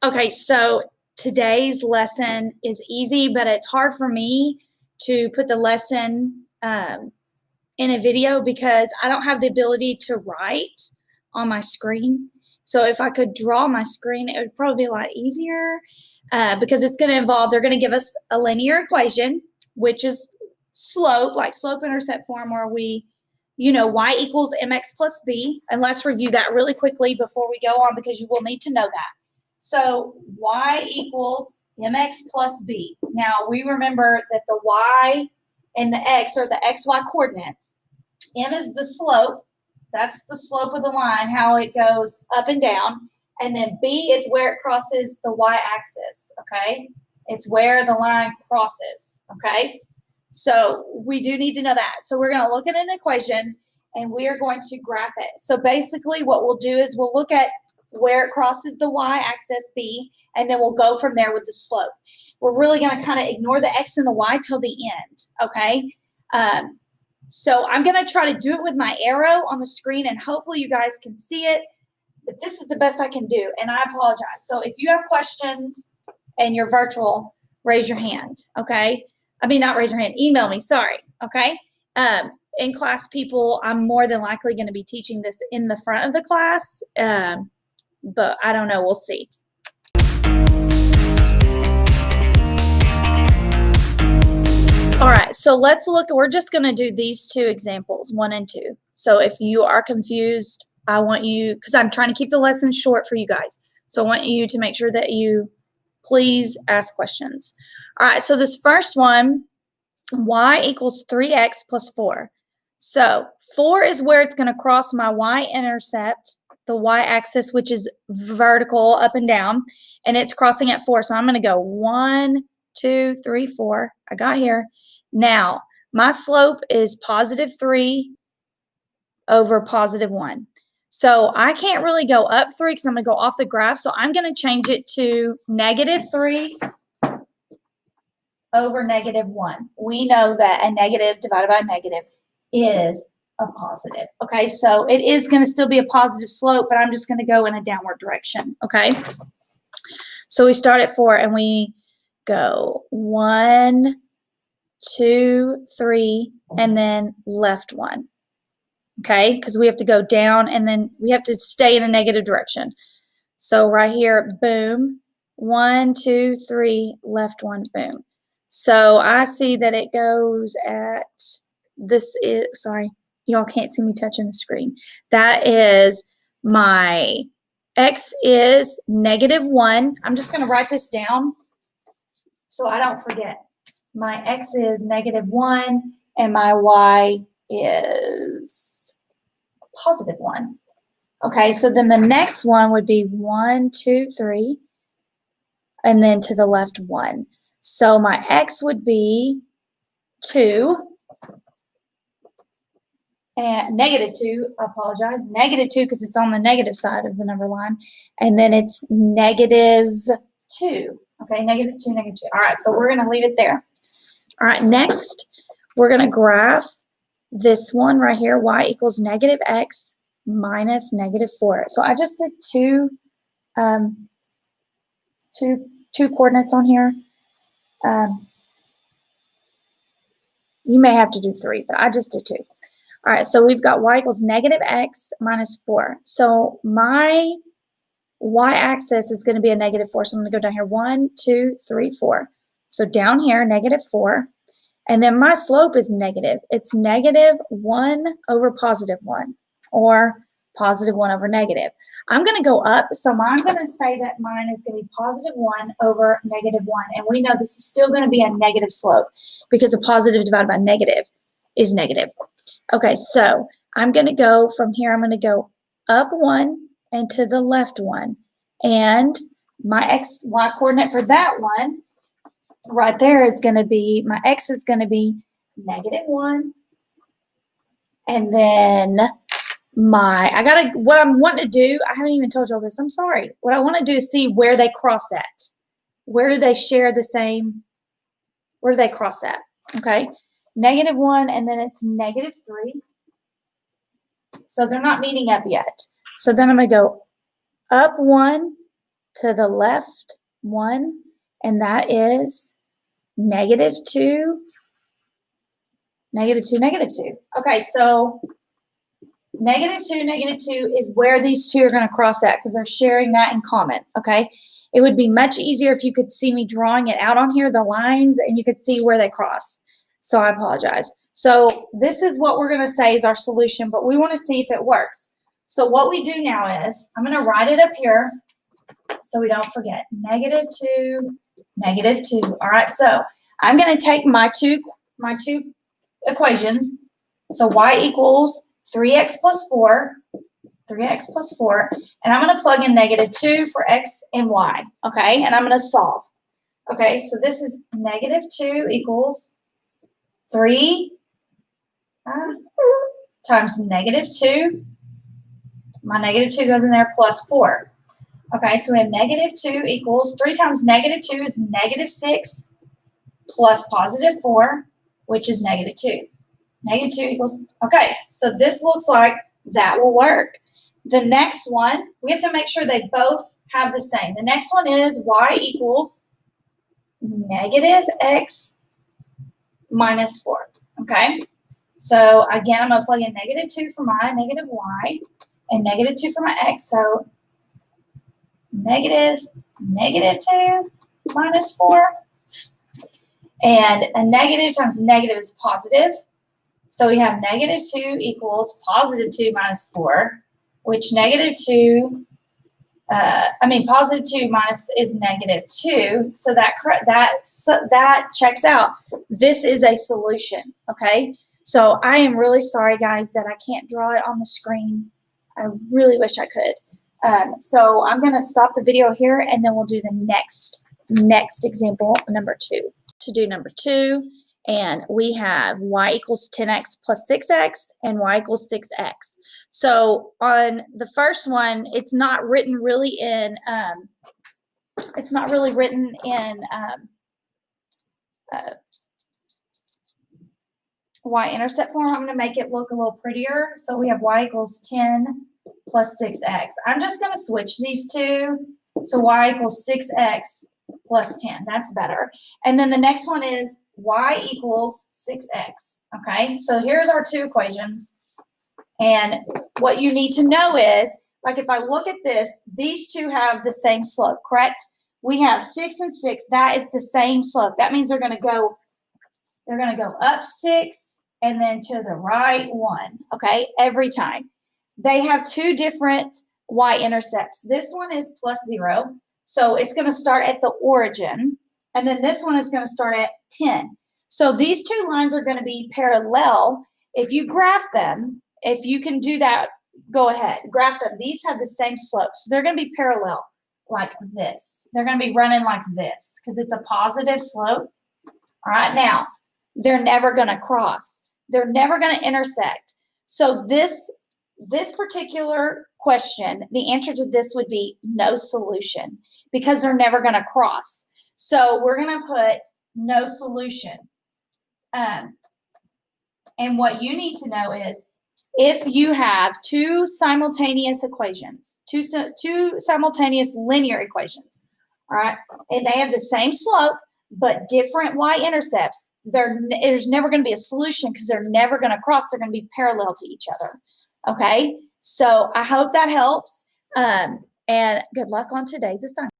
Okay, so today's lesson is easy, but it's hard for me to put the lesson in a video because I don't have the ability to write on my screen. So if I could draw my screen, it would probably be a lot easier because it's going to involve, they're going to give us a linear equation, which is slope, like slope-intercept form, where we, y equals mx plus b. And let's review that really quickly before we go on because you will need to know that. So y equals mx plus b. Now, we remember that the y and the x are the xy coordinates. M is the slope. That's the slope of the line, how it goes up and down. And then b is where it crosses the y-axis, okay? It's where the line crosses, okay? So we do need to know that. So we're going to look at an equation, and we are going to graph it. So basically what we'll do is we'll look at where it crosses the y-axis, b, and then we'll go from there with the slope. We're really going to kind of ignore the x and the y till the end, okay? So I'm going to try to do it with my arrow on the screen, and hopefully you guys can see it, but this is the best I can do, and I apologize. So if you have questions and you're virtual, raise your hand, okay? I mean, not raise your hand, email me, sorry, okay? In class people, I'm more than likely going to be teaching this in the front of the class, but I don't know, we'll see. All right, so let's look, we're just going to do these two examples, 1 and 2. So if you are confused, I want you, because I'm trying to keep the lesson short for you guys, so I want you to make sure that you please ask questions. All right, so this first one, y equals 3x plus 4. So 4 is where it's going to cross my y-intercept, the y-axis, which is vertical up and down, and it's crossing at 4. So I'm going to go 1, 2, 3, 4. I got here. Now, my slope is positive 3 over positive 1. So I can't really go up 3 because I'm going to go off the graph. So I'm going to change it to negative 3 over negative 1. We know that a negative divided by a negative is a positive. Okay, so it is going to still be a positive slope, but I'm just going to go in a downward direction. Okay, so we start at 4 and we go 1, 2, 3, and then left 1. Okay, because we have to go down and then we have to stay in a negative direction. So right here, boom, 1, 2, 3, left 1, boom. So I see that it goes at, this is, sorry, y'all can't see me touching the screen. That is my x is negative 1. I'm just going to write this down so I don't forget. My x is negative 1 and my y is positive 1. Okay, so then the next one would be 1, 2, 3, and then to the left 1. So my x would be 2, and negative 2, I apologize, negative 2 because it's on the negative side of the number line, and then it's negative 2. Okay, negative 2, negative 2. All right, so we're going to leave it there. All right, next we're going to graph this one right here, y equals negative x minus negative 4. So I just did two coordinates on here. You may have to do 3, but I just did 2. All right, so we've got y equals negative x minus 4. So my y-axis is going to be a negative 4. So I'm going to go down here 1, 2, 3, 4. So down here, negative 4. And then my slope is negative. It's negative 1 over positive 1, or positive 1 over negative. I'm going to go up, so I'm going to say that mine is going to be positive 1 over negative 1. And we know this is still going to be a negative slope because a positive divided by negative is negative. Okay, so I'm going to go from here, I'm going to go up 1 and to the left 1. And my xy coordinate for that one right there is going to be, my x is going to be negative 1. And then what I'm wanting to do, I haven't even told y'all this, I'm sorry. What I want to do is see where they cross at. Where do they share the same, where do they cross at? Okay, negative 1, and then it's negative 3. So they're not meeting up yet. So then I'm going to go up 1 to the left 1, and that is -2, -2, -2. Okay, so -2, -2 is where these two are going to cross at because they're sharing that in common, okay? It would be much easier if you could see me drawing it out on here, the lines, and you could see where they cross. So I apologize. So this is what we're going to say is our solution, but we want to see if it works. So what we do now is, I'm going to write it up here so we don't forget. -2, -2. All right, so I'm going to take my two equations. So y equals 3x plus 4, 3x plus 4, and I'm going to plug in -2 for x and y, okay? And I'm going to solve. Okay, so this is -2 equals 3 times -2. My -2 goes in there plus 4. Okay, so we have -2 equals 3 times -2 is -6 plus +4, which is -2. -2 equals, okay, so this looks like that will work. The next one, we have to make sure they both have the same. The next one is y equals -x minus 4, okay? So again, I'm going to plug in -2 for my -y and -2 for my x, so -2 minus 4, and a negative times a negative is positive. So we have -2 equals +2 minus 4, which +2 minus is -2. So that checks out. This is a solution, okay? So I am really sorry, guys, that I can't draw it on the screen. I really wish I could. So I'm going to stop the video here, and then we'll do the next example, number 2. To do number 2, and we have y equals 10x plus 6x and y equals 6x. So on the first one, it's not written really in y-intercept form. I'm going to make it look a little prettier. So we have y equals 10 plus 6x. I'm just going to switch these two. So y equals 6x plus 10. That's better. And then the next one is y equals 6x. Okay, so here's our two equations. And what you need to know is, like if I look at this, these two have the same slope, correct? We have 6 and 6. That is the same slope. That means they're going to go up 6 and then to the right 1, okay, every time. They have two different y-intercepts. This one is +0, so it's going to start at the origin, and then this one is going to start at 10. So these two lines are going to be parallel. If you graph them, if you can do that, go ahead, graph them. These have the same slope, so they're going to be parallel like this. They're going to be running like this because it's a positive slope. All right, now, they're never going to cross. They're never going to intersect. So this particular question, the answer to this would be no solution because they're never going to cross. So we're going to put no solution. And what you need to know is if you have two simultaneous equations, two simultaneous linear equations, all right, and they have the same slope but different y-intercepts, there's never going to be a solution because they're never going to cross. They're going to be parallel to each other. Okay, so I hope that helps, and good luck on today's assignment.